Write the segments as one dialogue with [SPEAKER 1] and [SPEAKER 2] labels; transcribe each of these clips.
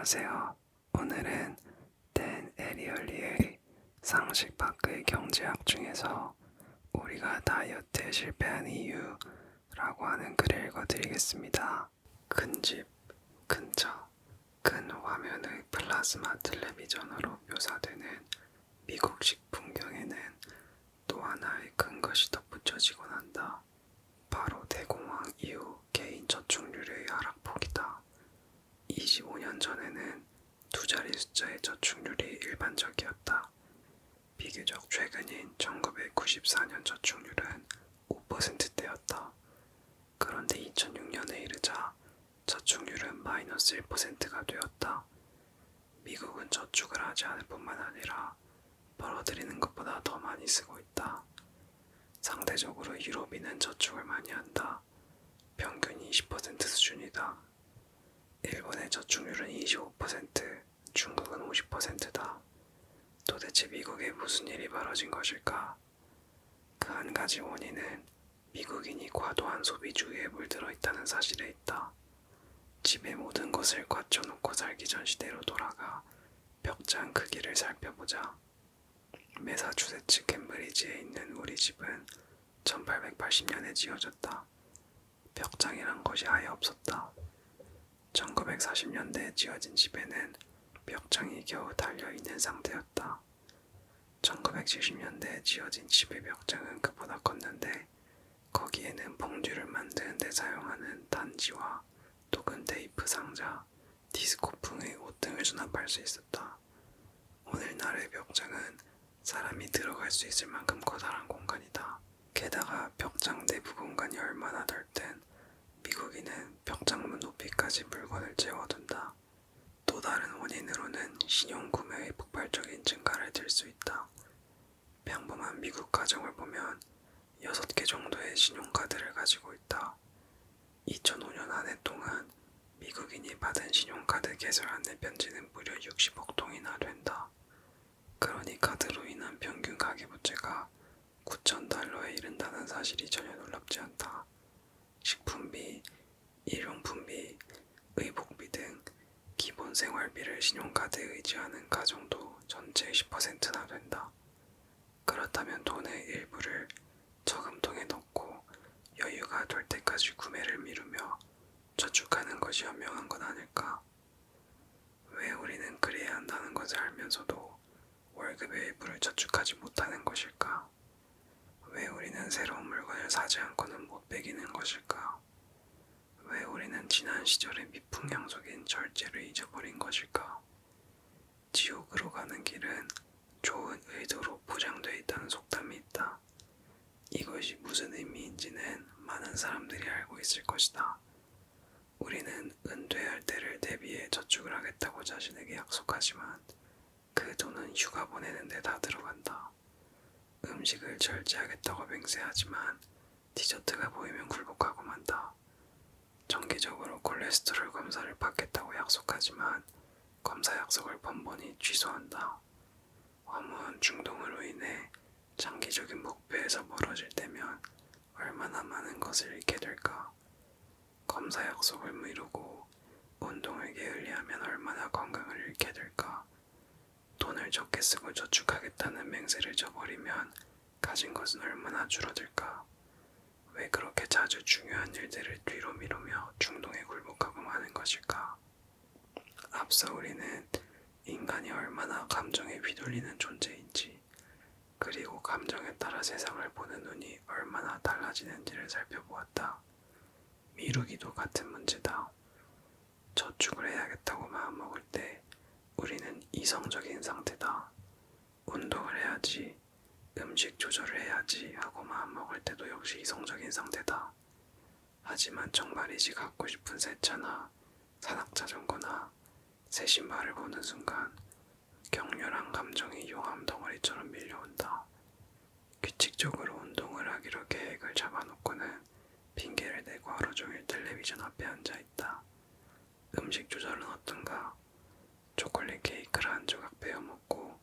[SPEAKER 1] 안녕하세요. 오늘은 댄 에리얼리의 상식 밖의 경제학 중에서 우리가 다이어트에 실패한 이유라고 하는 글을 읽어드리겠습니다. 큰 집, 큰 차, 큰 화면의 플라즈마 텔레비전으로 묘사되는 미국식 풍경에는 또 하나의 큰 것이 덧붙여지곤 한다. 바로 대공황 이후 개인 저축률의 하락폭이다. 25년 전에는 두 자리 숫자의 저축률이 일반적이었다. 비교적 최근인 1994년 저축률은 5%대였다. 그런데 2006년에 이르자 저축률은 마이너스 1%가 되었다. 미국은 저축을 하지 않을 뿐만 아니라 벌어들이는 것보다 더 많이 쓰고 있다. 상대적으로 유럽인은 저축을 많이 한다. 평균이 20% 수준이다. 일본의 저축률은 25%, 중국은 50%다. 도대체 미국에 무슨 일이 벌어진 것일까? 그 한 가지 원인은 미국인이 과도한 소비주의에 물들어 있다는 사실에 있다. 집의 모든 것을 갖춰놓고 살기 전 시대로 돌아가 벽장 크기를 살펴보자. 매사추세츠 캠브리지에 있는 우리 집은 1880년에 지어졌다. 벽장이란 것이 아예 없었다. 1940년대에 지어진 집에는 벽장이 겨우 달려있는 상태였다. 1970년대에 지어진 집의 벽장은 그보다 컸는데 거기에는 봉듀를 만드는 데 사용하는 단지와 녹은 테이프 상자, 디스코풍의 옷 등을 수납할 수 있었다. 오늘날의 벽장은 사람이 들어갈 수 있을 만큼 커다란 공간이다. 게다가 벽장 내부 공간이 얼마나 넓든 미국인은 벽장문 높이까지 물건을 채워둔다. 또 다른 원인으로는 신용구매의 폭발적인 증가를 들 수 있다. 평범한 미국 가정을 보면 6개 정도의 신용카드를 가지고 있다. 2005년 한 해 동안 미국인이 받은 신용카드 개설 안내 편지는 무려 60억 통이나 된다. 그러니 카드로 인한 평균 가계부채가 9,000달러에 이른다는 사실이 전혀 놀랍지 않다. 식품비, 일용품비, 의복비 등 기본 생활비를 신용카드에 의지하는 가정도 전체의 10%나 된다. 그렇다면 돈의 일부를 저금통에 넣고 여유가 될 때까지 구매를 미루며 저축하는 것이 현명한 건 아닐까? 왜 우리는 그래야 한다는 것을 알면서도 월급의 일부를 저축하지 못하는 것일까? 왜 우리는 새로운 물건을 사지 않고는 못 배기는 것일까? 왜 우리는 지난 시절의 미풍양속인 절제를 잊어버린 것일까? 지옥으로 가는 길은 좋은 의도로 포장되어 있다는 속담이 있다. 이것이 무슨 의미인지는 많은 사람들이 알고 있을 것이다. 우리는 은퇴할 때를 대비해 저축을 하겠다고 자신에게 약속하지만 그 돈은 휴가 보내는 데 다 들어간다. 음식을 절제하겠다고 맹세하지만 디저트가 보이면 굴복하고 만다. 정기적으로 콜레스테롤 검사를 받겠다고 약속하지만 검사 약속을 번번이 취소한다. 허무한 중독으로 인해 장기적인 목표에서 멀어질 때면 얼마나 많은 것을 잃게 될까? 검사 약속을 미루고 운동을 게을리하면 얼마나 건강을 잃게 될까? 돈을 적게 쓰고 저축하겠다는 맹세를 저버리면 가진 것은 얼마나 줄어들까? 왜 그렇게 자주 중요한 일들을 뒤로 미루며 중동에 굴복하고 마는 것일까? 앞서 우리는 인간이 얼마나 감정에 휘둘리는 존재인지, 그리고 감정에 따라 세상을 보는 눈이 얼마나 달라지는지를 살펴보았다. 미루기도 같은 문제다. 저축을 해야겠다고 마음먹을 때 우리는 이성적인 상태다. 운동을 해야지, 음식 조절을 해야지 하고 마음먹을 때도 역시 이성적인 상태다. 하지만 정말이지 갖고 싶은 새 차나 산악자전거나 새 신발을 보는 순간 격렬한 감정이 용암 덩어리처럼 밀려온다. 규칙적으로 운동을 하기로 계획을 잡아놓고는 핑계를 대고 하루 종일 텔레비전 앞에 앉아있다. 음식 조절은 어떤가? 초콜릿 케이크를 한 조각 베어 먹고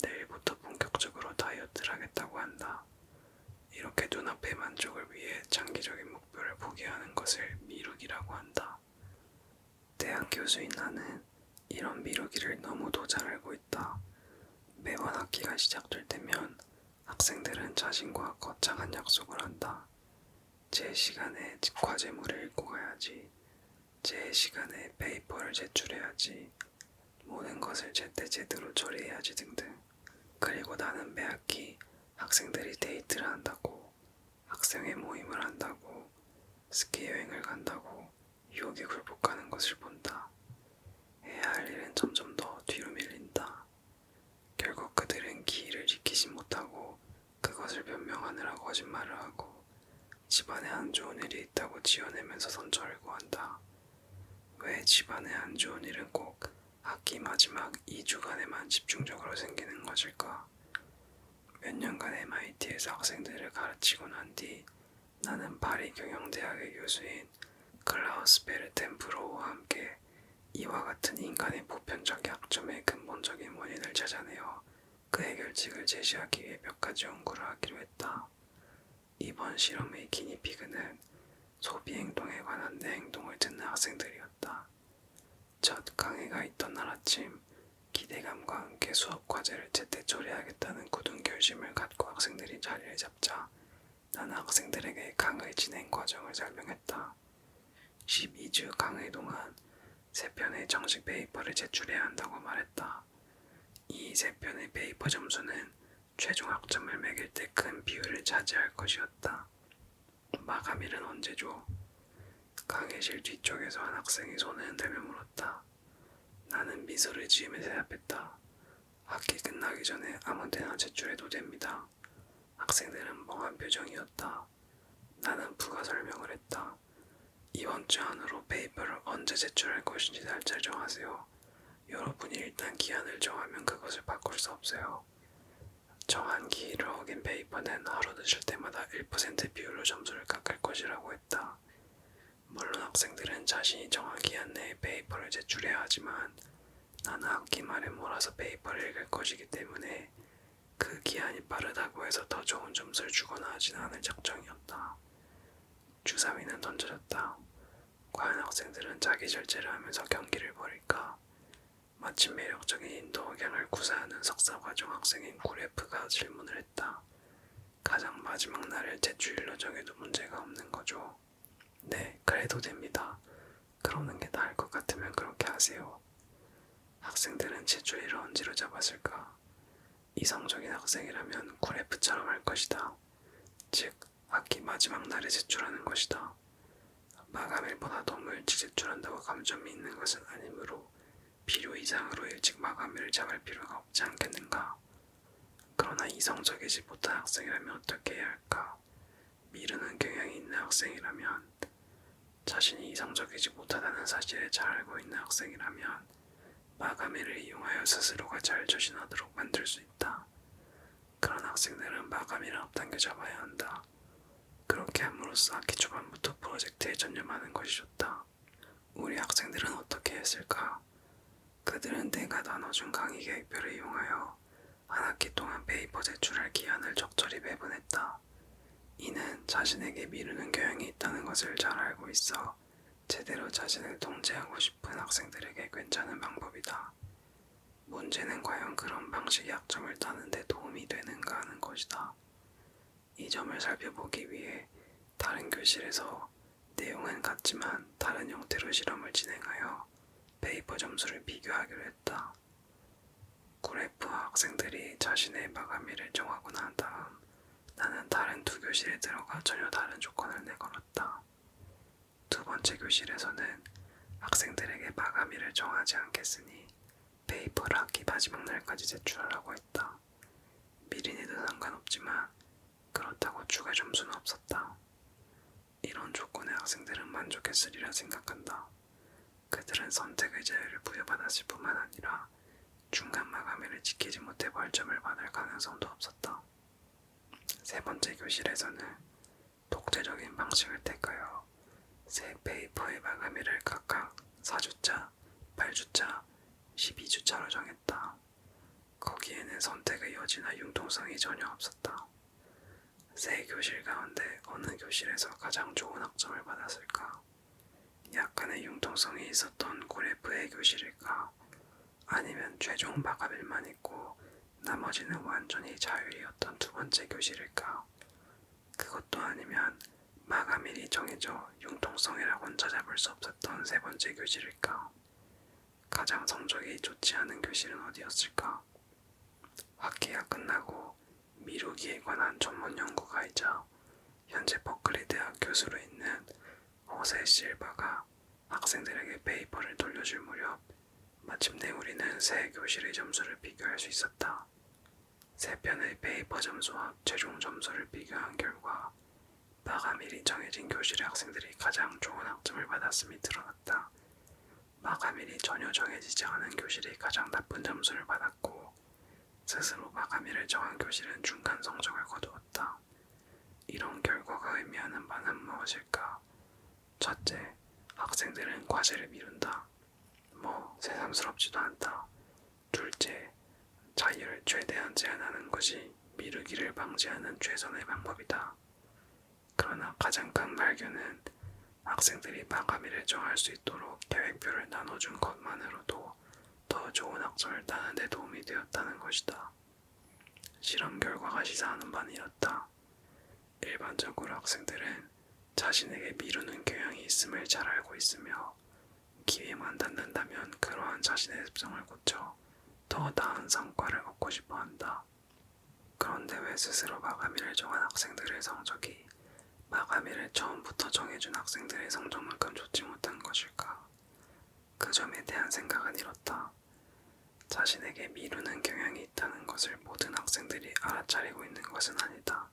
[SPEAKER 1] 내일부터 본격적으로 다이어트를 하겠다고 한다. 이렇게 눈앞의 만족을 위해 장기적인 목표를 포기하는 것을 미루기라고 한다. 대학 교수인 나는 이런 미루기를 너무도 잘 알고 있다. 매번 학기가 시작될 때면 학생들은 자신과 거창한 약속을 한다. 제 시간에 과제물을 읽고 가야지. 제 시간에 페이퍼를 제출해야지. 모든 것을 제때 제대로 처리해야지 등등. 그리고 나는 매 학기 학생들이 데이트를 한다고, 학생회 모임을 한다고, 스키 여행을 간다고 유혹에 굴복하는 것을 본다. 해야 할 일은 점점 더 뒤로 밀린다. 결국 그들은 기일을 지키지 못하고 그것을 변명하느라 거짓말을 하고 집안에 안 좋은 일이 있다고 지어내면서 선처를 구한다. 왜 집안에 안 좋은 일은 꼭 학기 마지막 2주간에만 집중적으로 생기는 것일까? 몇 년간 MIT에서 학생들을 가르치고 난 뒤 나는 파리 경영대학의 교수인 클라우스 베르텐프로우와 함께 이와 같은 인간의 보편적 약점의 근본적인 원인을 찾아내어 그 해결책을 제시하기 위해 몇 가지 연구를 하기로 했다. 이번 실험의 기니피그는 소비 행동에 관한 내 행동을 듣는 학생들이었다. 첫 강의가 있던 날 아침, 기대감과 함께 수업 과제를 제때 처리하겠다는 굳은 결심을 갖고 학생들이 자리를 잡자 나는 학생들에게 강의 진행 과정을 설명했다. 12주 강의 동안 3편의 정식 페이퍼를 제출해야 한다고 말했다. 이 3편의 페이퍼 점수는 최종 학점을 매길 때 큰 비율을 차지할 것이었다. 마감일은 언제 줘? 강의실 뒤쪽에서 한 학생이 손을 흔들며 물었다. 나는 미소를 지으며 대답했다. 학기 끝나기 전에 아무 때나 제출해도 됩니다. 학생들은 멍한 표정이었다. 나는 부가 설명을 했다. 이번 주 안으로 페이퍼를 언제 제출할 것인지 날짜를 정하세요. 여러분이 일단 기한을 정하면 그것을 바꿀 수 없어요. 정한 기일을 어긴 페이퍼는 하루 늦을 때마다 1% 비율로 점수를 깎을 것이라고 했다. 물론 학생들은 자신이 정한 기한 내에 페이퍼를 제출해야 하지만 나는 학기 말에 몰아서 페이퍼를 읽을 것이기 때문에 그 기한이 빠르다고 해서 더 좋은 점수를 주거나 하진 않을 작정이었다. 주사위는 던져졌다. 과연 학생들은 자기 절제를 하면서 경기를 벌일까? 마침 매력적인 인도 억양을 구사하는 석사과정 학생인 구레프가 질문을 했다. 가장 마지막 날을 제출일로 정해도 문제가 없는 거죠? 네, 그래도 됩니다. 그러는 게 나을 것 같으면 그렇게 하세요. 학생들은 제출일을 언제로 잡았을까? 이성적인 학생이라면 구레프처럼 할 것이다. 즉, 학기 마지막 날에 제출하는 것이다. 마감일보다 너무 일찍 제출한다고 감점이 있는 것은 아니므로 필요 이상으로 일찍 마감일을 잡을 필요가 없지 않겠는가? 그러나 이성적이지 못한 학생이라면 어떻게 해야 할까? 미루는 경향이 있는 학생이라면, 자신이 이성적이지 못하다는 사실을 잘 알고 있는 학생이라면 마감일을 이용하여 스스로가 잘 조신하도록 만들 수 있다. 그런 학생들은 마감일을 앞당겨 잡아야 한다. 그렇게 함으로써 학기 초반부터 프로젝트에 전념하는 것이 좋다. 우리 학생들은 어떻게 했을까? 그들은 내가 나눠준 강의 계획표를 이용하여 한 학기 동안 페이퍼 제출할 기한을 적절히 배분했다. 이는 자신에게 미루는 경향이 있다는 것을 잘 알고 있어 제대로 자신을 통제하고 싶은 학생들에게 괜찮은 방법이다. 문제는 과연 그런 방식이 학점을 따는 데 도움이 되는가 하는 것이다. 이 점을 살펴보기 위해 다른 교실에서 내용은 같지만 다른 형태로 실험을 진행하여 페이퍼 점수를 비교하기로 했다. 구레프와 학생들이 자신의 마감일을 정하고 난 다음 나는 다른 두 교실에 들어가 전혀 다른 조건을 내걸었다. 두 번째 교실에서는 학생들에게 마감일을 정하지 않겠으니 페이퍼를 학기 마지막 날까지 제출하라고 했다. 미리 내도 상관없지만 그렇다고 추가 점수는 없었다. 이런 조건에 학생들은 만족했으리라 생각한다. 그들은 선택의 자유를 부여받았을 뿐만 아니라 중간 마감일을 지키지 못해 벌점을 받을 가능성도 없었다. 세 번째 교실에서는 독재적인 방식을 택하여 세 페이퍼의 마감일을 각각 4주차, 8주차, 12주차로 정했다. 거기에는 선택의 여지나 융통성이 전혀 없었다. 세 교실 가운데 어느 교실에서 가장 좋은 학점을 받았을까? 약간의 융통성이 있었던 구레프의 교실일까? 아니면 최종 마감일만 있고 나머지는 완전히 자율이었던 두 번째 교실일까? 그것도 아니면 마감일이 정해져 융통성이라고는 찾아볼 수 없었던 세 번째 교실일까? 가장 성적이 좋지 않은 교실은 어디였을까? 학기가 끝나고 미루기에 관한 전문 연구가이자 현재 버클리 대학 교수로 있는 호세 실바가 학생들에게 페이퍼를 돌려줄 무렵 마침내 우리는 새 교실의 점수를 비교할 수 있었다. 세 편의 페이퍼 점수와 최종 점수를 비교한 결과 마감일이 정해진 교실의 학생들이 가장 좋은 학점을 받았음이 드러났다. 마감일이 전혀 정해지지 않은 교실이 가장 나쁜 점수를 받았고 스스로 마감일을 정한 교실은 중간 성적을 거두었다. 이런 결과가 의미하는 바는 무엇일까? 첫째, 학생들은 과제를 미룬다. 새삼스럽지도 않다. 둘째, 자유를 최대한 제한하는 것이 미루기를 방지하는 최선의 방법이다. 그러나 가장 큰 발견은 학생들이 마감일을 정할 수 있도록 계획표를 나눠준 것만으로도 더 좋은 학점을 따는 데 도움이 되었다는 것이다. 실험 결과가 시사하는 바는 이렇다. 일반적으로 학생들은 자신에게 미루는 경향이 있음을 잘 알고 있으며 기회만 닿는다면 그러한 자신의 습성을 고쳐 더 나은 성과를 얻고 싶어 한다. 그런데 왜 스스로 마감일을 정한 학생들의 성적이 마감일을 처음부터 정해준 학생들의 성적만큼 좋지 못한 것일까? 그 점에 대한 생각은 이렇다. 자신에게 미루는 경향이 있다는 것을 모든 학생들이 알아차리고 있는 것은 아니다.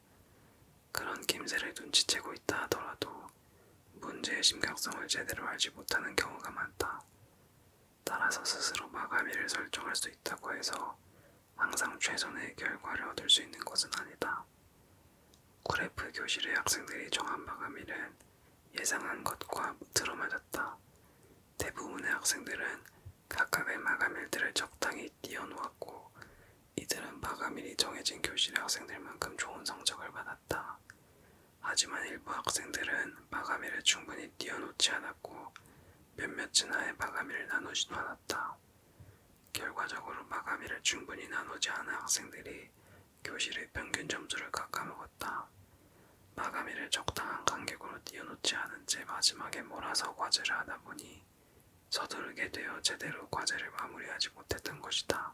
[SPEAKER 1] 그런 낌새를 눈치채고 있다 하더라도 문제의 심각성을 제대로 알지 못하는 경우가 많다. 따라서 스스로 마감일을 설정할 수 있다고 해서 항상 최선의 결과를 얻을 수 있는 것은 아니다. 구레프 교실의 학생들이 정한 마감일은 예상한 것과 들어맞았다. 대부분의 학생들은 각각의 마감일들을 적당히 띄워놓았고 이들은 마감일이 정해진 교실의 학생들만큼 좋은 성적을 받았다. 하지만 일부 학생들은 마감일을 충분히 띄워놓지 않았고 몇몇은 아예 마감일을 나누지도 않았다. 결과적으로 마감일을 충분히 나누지 않은 학생들이 교실의 평균 점수를 깎아먹었다. 마감일을 적당한 간격으로 띄워놓지 않은 채 마지막에 몰아서 과제를 하다 보니 서두르게 되어 제대로 과제를 마무리하지 못했던 것이다.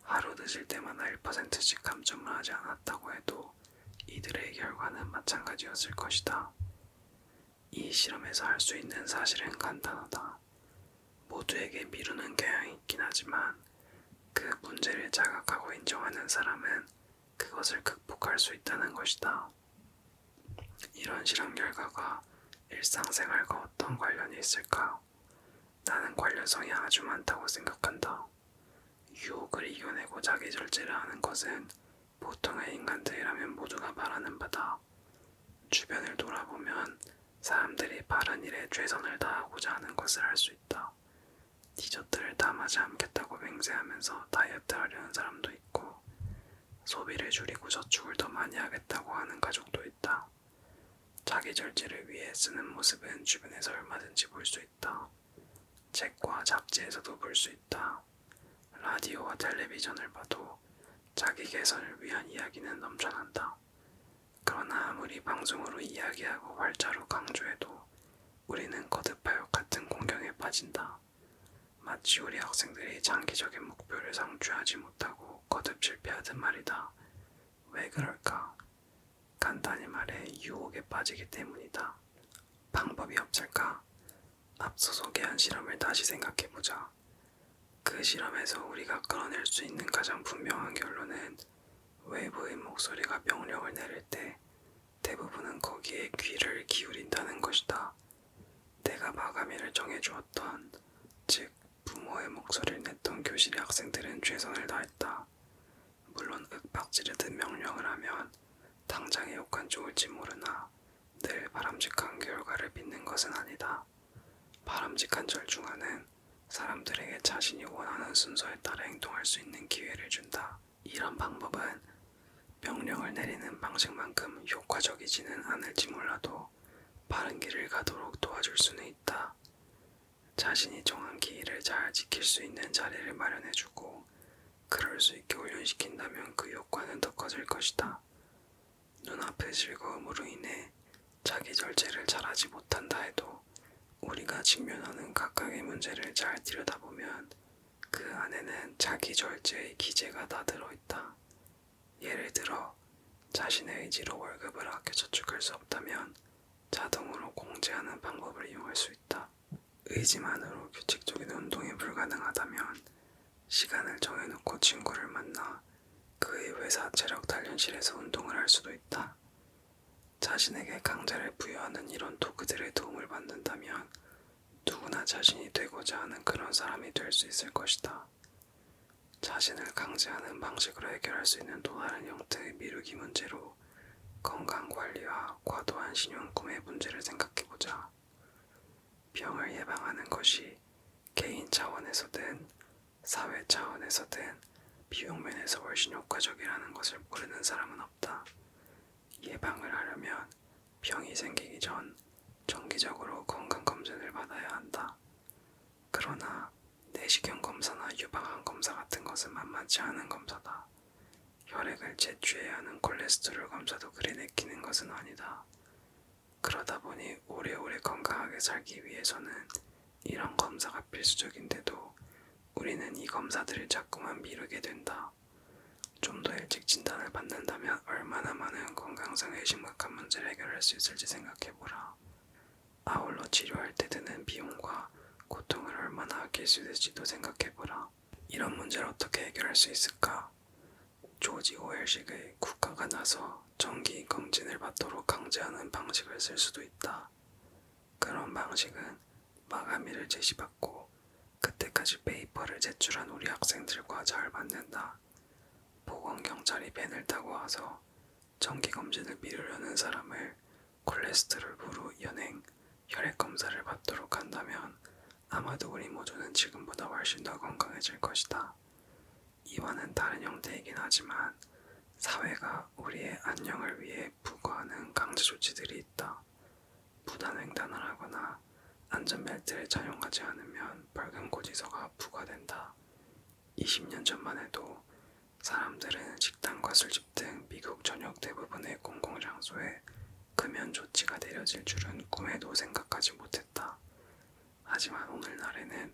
[SPEAKER 1] 하루 늦을 때마다 1%씩 감점을 하지 않았다고 해도 이들의 결과는 마찬가지였을 것이다. 이 실험에서 할 수 있는 사실은 간단하다. 모두에게 미루는 경향이 있긴 하지만 그 문제를 자각하고 인정하는 사람은 그것을 극복할 수 있다는 것이다. 이런 실험 결과가 일상생활과 어떤 관련이 있을까? 나는 관련성이 아주 많다고 생각한다. 유혹을 이겨내고 자기 절제를 하는 것은 보통의 인간들이라면 모두가 바라는 바다. 주변을 돌아보면 사람들이 바른 일에 최선을 다하고자 하는 것을 알 수 있다. 디저트를 다 맞이 않겠다고 맹세하면서 다이어트 하려는 사람도 있고 소비를 줄이고 저축을 더 많이 하겠다고 하는 가족도 있다. 자기 절제를 위해 쓰는 모습은 주변에서 얼마든지 볼 수 있다. 책과 잡지에서도 볼 수 있다. 라디오와 텔레비전을 봐도 자기 개선을 위한 이야기는 넘쳐난다. 그러나 아무리 방송으로 이야기하고 활자로 강조해도 우리는 거듭하여 같은 공경에 빠진다. 마치 우리 학생들이 장기적인 목표를 상주하지 못하고 거듭 실패하듯 말이다. 왜 그럴까? 간단히 말해 유혹에 빠지기 때문이다. 방법이 없을까? 앞서 소개한 실험을 다시 생각해보자. 그 실험에서 우리가 끌어낼 수 있는 가장 분명한 결론은 외부의 목소리가 명령을 내릴 때 대부분은 거기에 귀를 기울인다는 것이다. 내가 마감일을 정해주었던, 즉 부모의 목소리를 냈던 교실의 학생들은 최선을 다했다. 물론 윽박지르듯 명령을 하면 당장의 효과는 좋을지 모르나 늘 바람직한 결과를 빚는 것은 아니다. 바람직한 절중안은 사람들에게 자신이 원하는 순서에 따라 행동할 수 있는 기회를 준다. 이런 방법은 명령을 내리는 방식만큼 효과적이지는 않을지 몰라도 바른 길을 가도록 도와줄 수는 있다. 자신이 정한 기일을 잘 지킬 수 있는 자리를 마련해주고 그럴 수 있게 훈련시킨다면 그 효과는 더 커질 것이다. 눈앞의 즐거움으로 인해 자기 절제를 잘하지 못한다 해도 우리가 직면하는 각각의 문제를 잘 들여다보면 그 안에는 자기 절제의 기제가 다 들어있다. 예를 들어 자신의 의지로 월급을 아껴 저축할 수 없다면 자동으로 공제하는 방법을 이용할 수 있다. 의지만으로 규칙적인 운동이 불가능하다면 시간을 정해놓고 친구를 만나 그의 회사 체력 단련실에서 운동을 할 수도 있다. 자신에게 강제를 부여하는 이런 도구들의 도움을 받는다면 누구나 자신이 되고자 하는 그런 사람이 될 수 있을 것이다. 자신을 강제하는 방식으로 해결할 수 있는 또 다른 형태의 미루기 문제로 건강관리와 과도한 신용구매 문제를 생각해보자. 병을 예방하는 것이 개인 차원에서든 사회 차원에서든 비용 면에서 훨씬 효과적이라는 것을 모르는 사람은 없다. 예방을 하려면 병이 생기기 전 정기적으로 건강검진을 받아야 한다. 그러나 내시경 검사나 유방암 검사 같은 것은 만만치 않은 검사다. 혈액을 채취해야 하는 콜레스테롤 검사도 그리 내키는 것은 아니다. 그러다 보니 오래오래 건강하게 살기 위해서는 이런 검사가 필수적인데도 우리는 이 검사들을 자꾸만 미루게 된다. 좀 더 일찍 진단을 받는다면 얼마나 많은 건강상의 심각한 문제를 해결할 수 있을지 생각해보라. 아울러 치료할 때 드는 비용과 고통을 얼마나 아낄 수 있을지도 생각해보라. 이런 문제를 어떻게 해결할 수 있을까? 조지 오웰식의 국가가 나서 정기 검진을 받도록 강제하는 방식을 쓸 수도 있다. 그런 방식은 마감일을 제시받고 그때까지 페이퍼를 제출한 우리 학생들과 잘 맞는다. 보건경찰이 밴을 타고 와서 정기검진을 미루려는 사람을 콜레스테롤부로 연행 혈액검사를 받도록 한다면 아마도 우리 모두는 지금보다 훨씬 더 건강해질 것이다. 이와는 다른 형태이긴 하지만 사회가 우리의 안녕을 위해 부과하는 강제 조치들이 있다. 부단횡단을 하거나 안전벨트를 착용하지 않으면 벌금 고지서가 부과된다. 20년 전만 해도 사람들은 식당과 술집 등 미국 전역 대부분의 공공장소에 금연 조치가 내려질 줄은 꿈에도 생각하지 못했다. 하지만 오늘날에는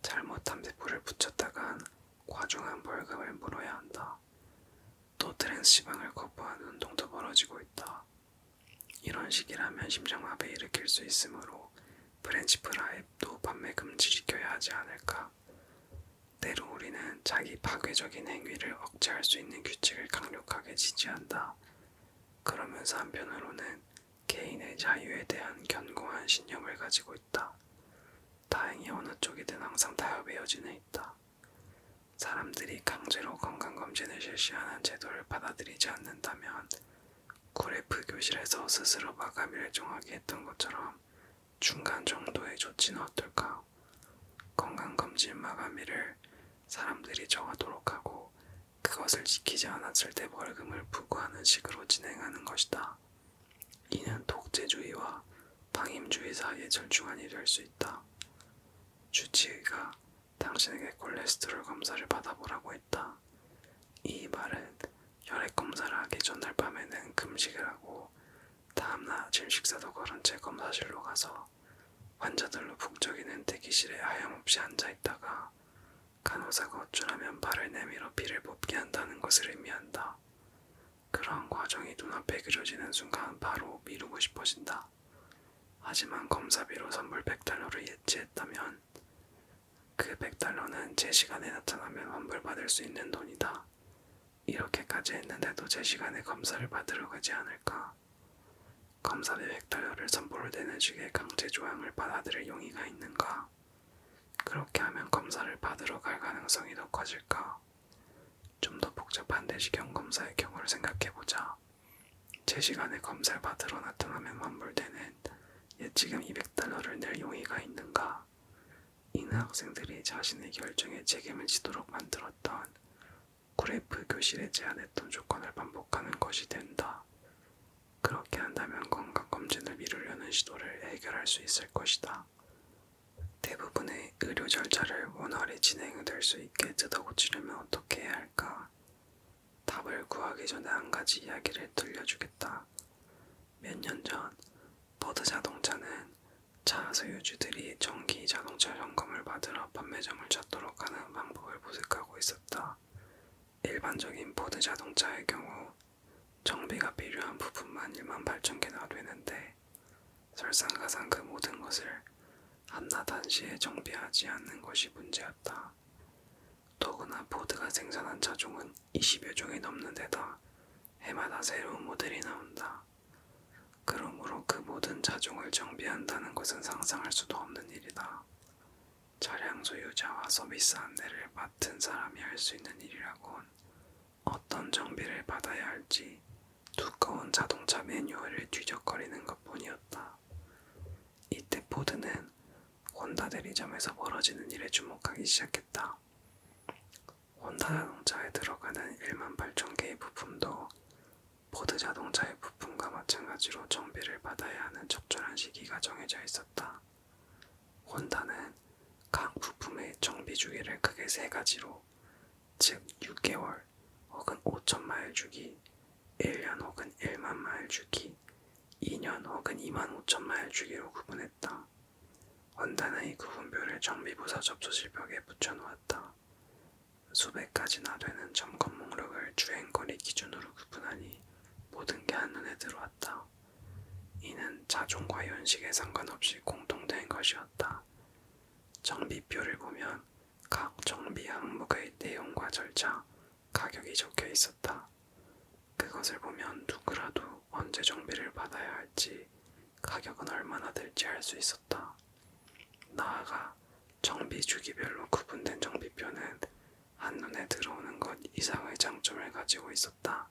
[SPEAKER 1] 잘못한 대포를 붙였다간 과중한 벌금을 물어야 한다. 또 트랜스지방을 거부하는 운동도 벌어지고 있다. 이런 식이라면 심장마비 일으킬 수 있으므로 프렌치 프라이도 판매 금지시켜야 하지 않을까. 때로 우리는 자기 파괴적인 행위를 억제할 수 있는 규칙을 강력하게 지지한다. 그러면서 한편으로는 개인의 자유에 대한 견고한 신념을 가지고 있다. 다행히 어느 쪽이든 항상 타협의 여지는 있다. 사람들이 강제로 건강검진을 실시하는 제도를 받아들이지 않는다면 구레프 교실에서 스스로 마감일을 정하게 했던 것처럼 중간 정도의 조치는 어떨까? 건강검진 마감일을 사람들이 정하도록 하고 그것을 지키지 않았을 때 벌금을 부과하는 식으로 진행하는 것이다. 이는 독재주의와 방임주의 사이의 절충안이 될 수 있다. 주치의가 당신에게 콜레스테롤 검사를 받아보라고 했다. 이 말은 혈액 검사를 하기 전날 밤에는 금식을 하고 다음날 아침 식사도 거른 채 검사실로 가서 환자들로 북적이는 대기실에 하염없이 앉아있다가 간호사가 어쩌라면 발을 내밀어 피를 뽑게 한다는 것을 의미한다. 그러한 과정이 눈앞에 그려지는 순간 바로 미루고 싶어진다. 하지만 검사비로 선불 $100를 예치했다면 그 $100는 제 시간에 나타나면 환불받을 수 있는 돈이다. 이렇게까지 했는데도 제 시간에 검사를 받으러 가지 않을까? 검사비 $100를 선불로 내는 식의 강제 조항을 받아들일 용의가 있는가? 그렇게 하면 검사를 받으러 갈 가능성이 더 커질까? 좀 더 복잡한 내시경 검사의 경우를 생각해보자. 제 시간에 검사를 받으러 나타나면 환불되는 예치금 $200를 낼 용의가 있는가? 이는 학생들이 자신의 결정에 책임을 지도록 만들었던 구레프 교실에 제안했던 조건을 반복하는 것이 된다. 그렇게 한다면 건강검진을 미루려는 시도를 해결할 수 있을 것이다. 대부분의 의료 절차를 원활히 진행될 수 있게 뜯어고치려면 어떻게 해야 할까? 답을 구하기 전에 한 가지 이야기를 들려주겠다. 몇 년 전 포드 자동차는 차 소유주들이 정기 자동차 점검을 받으러 판매점을 찾도록 하는 방법을 모색하고 있었다. 일반적인 포드 자동차의 경우 정비가 필요한 부품만 1만 8천 개나 되는데 설상가상 그 모든 것을 한낮 한시에 정비하지 않는 것이 문제였다. 더구나 포드가 생산한 차종은 20여 종이 넘는 데다 해마다 새로운 모델이 나온다. 그러므로 그 모든 차종을 정비한다는 것은 상상할 수도 없는 일이다. 차량 소유자와 서비스 안내를 맡은 사람이 할 수 있는 일이라곤 어떤 정비를 받아야 할지 두꺼운 자동차 매뉴얼을 뒤적거리는 것뿐이었다. 이때 포드는 혼다 대리점에서 벌어지는 일에 주목하기 시작했다. 혼다 자동차에 들어가는 1만 8천 개의 부품도 포드 자동차의 부품과 마찬가지로 정비를 받아야 하는 적절한 시기가 정해져 있었다. 혼다는 각 부품의 정비 주기를 크게 세 가지로, 즉 6개월 혹은 5천 마일 주기, 1년 혹은 1만 마일 주기, 2년 혹은 2만 5천 마일 주기로 구분했다. 혼다는 이 구분표를 정비부서 접수실벽에 붙여놓았다. 수백 가지나 되는 점검 목록을 주행거리 기준으로 구분하니 모든 게 한눈에 들어왔다. 이는 차종과 연식에 상관없이 공통된 것이었다. 정비표를 보면 각 정비 항목의 내용과 절차, 가격이 적혀 있었다. 그것을 보면 누구라도 언제 정비를 받아야 할지, 가격은 얼마나 들지 알 수 있었다. 나아가 정비 주기별로 구분된 정비표는 한눈에 들어오는 것 이상의 장점을 가지고 있었다.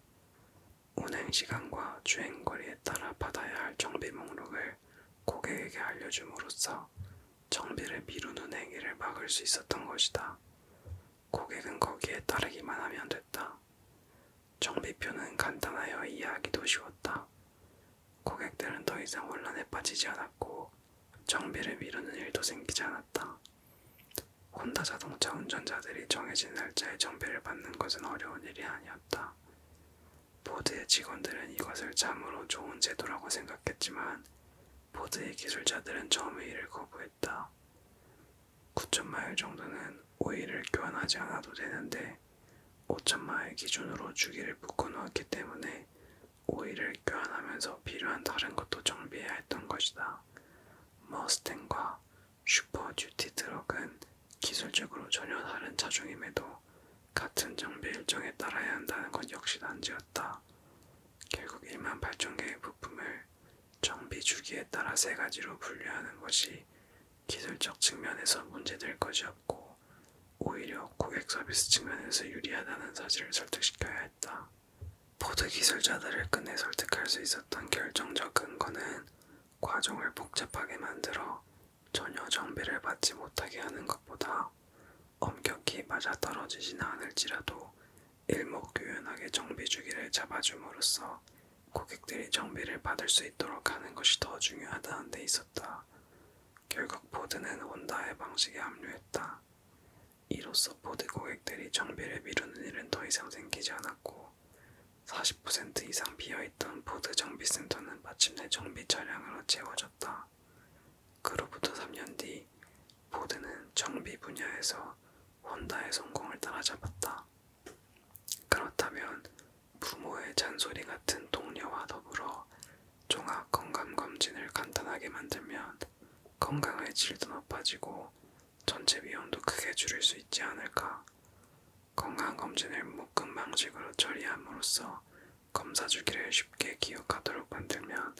[SPEAKER 1] 운행시간과 주행거리에 따라 받아야 할 정비 목록을 고객에게 알려줌으로써 정비를 미루는 행위를 막을 수 있었던 것이다. 고객은 거기에 따르기만 하면 됐다. 정비표는 간단하여 이해하기도 쉬웠다. 고객들은 더 이상 혼란에 빠지지 않았고 정비를 미루는 일도 생기지 않았다. 혼다 자동차 운전자들이 정해진 날짜에 정비를 받는 것은 어려운 일이 아니었다. 포드의 직원들은 이것을 참으로 좋은 제도라고 생각했지만 포드의 기술자들은 처음에 이를 거부했다. 9,000마일 정도는 오일을 교환하지 않아도 되는데 5,000마일 기준으로 주기를 묶어놓았기 때문에 오일을 교환하면서 필요한 다른 것도 정비해야 했던 것이다. 머스탱과 슈퍼 듀티 트럭은 기술적으로 전혀 다른 차종임에도 같은 정비 일정에 따라야 한다는 것 역시 난제였다. 결국 1만 8천 개의 부품을 정비 주기에 따라 세 가지로 분류하는 것이 기술적 측면에서 문제될 것이었고 오히려 고객 서비스 측면에서 유리하다는 사실을 설득시켜야 했다. 포드 기술자들을 끝내 설득할 수 있었던 결정적 근거는 과정을 복잡하게 만들어 전혀 정비를 받지 못하게 하는 것보다 엄격히 맞아떨어지지는 않을지라도 일목요연하게 정비 주기를 잡아줌으로써 고객들이 정비를 받을 수 있도록 하는 것이 더 중요하다는 데 있었다. 결국 포드는 혼다의 방식에 합류했다. 이로써 포드 고객들이 정비를 미루는 일은 더 이상 생기지 않았고 40% 이상 비어있던 포드 정비센터는 마침내 정비 차량으로 채워졌다. 그로부터 3년 뒤 포드는 정비 분야에서 혼다의 성공을 따라잡았다. 그렇다면 부모의 잔소리 같은 동료와 더불어 종합 건강검진을 간단하게 만들면 건강의 질도 높아지고 전체 비용도 크게 줄일 수 있지 않을까? 건강검진을 묶음 방식으로 처리함으로써 검사 주기를 쉽게 기억하도록 만들면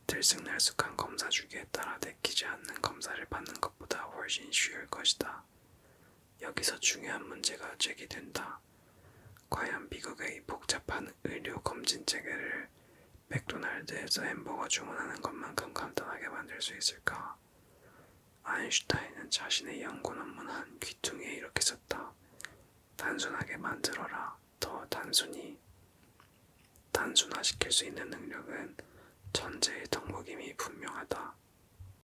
[SPEAKER 1] 들쑥날쑥한 검사 주기에 따라 내키지 않는 검사를 받는 것보다 훨씬 쉬울 것이다. 여기서 중요한 문제가 제기된다. 과연 미국의 복잡한 의료 검진 체계를 맥도날드에서 햄버거 주문하는 것만큼 간단하게 만들 수 있을까? 아인슈타인은 자신의 연구 논문 한 귀퉁이에 이렇게 썼다. 단순하게 만들어라. 더 단순화시킬 수 있는 능력은 천재의 덕목임이 분명하다.